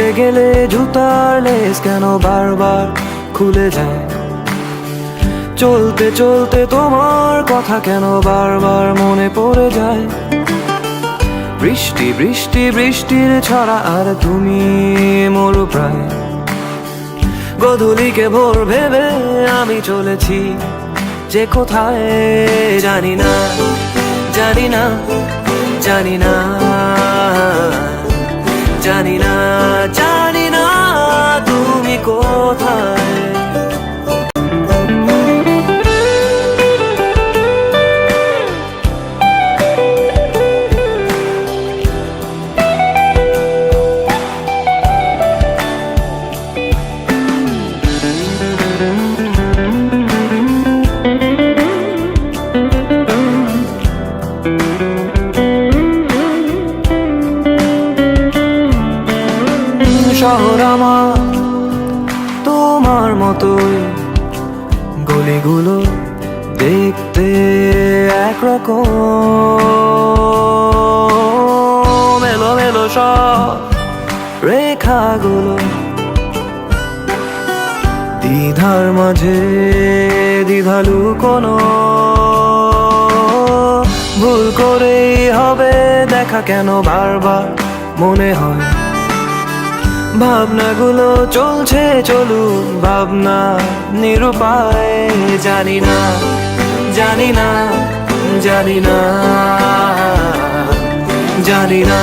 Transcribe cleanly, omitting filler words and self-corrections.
হাঁটতে গেলে জুতার লেস কেন বারবার খুলে যায়? চলতে চলতে তোমার কথা কেন বারবার মনে পড়ে যায়? বৃষ্টি বৃষ্টি বৃষ্টির ছড়া আর তুমি মরু প্রায়। গধূলিকে ভোর ভেবে আমি চলেছি যে কোথায় জানি না, জানি না, জানি না, জানি না, জানি না তুমি কোথায়। শহর আমার তোমার মতোই, গলিগুলো দেখতে একরকম, এলো মেলো সব রেখাগুলো, দ্বিধার মাঝে দ্বিধালু কোনো ভুল করেই হবে দেখা কেন বারবার মনে হয়? ভাবনাগুলো চলছে চলুক, ভাবনা নিরুপায়। জানি না, জানি না, জানি না, জানি না,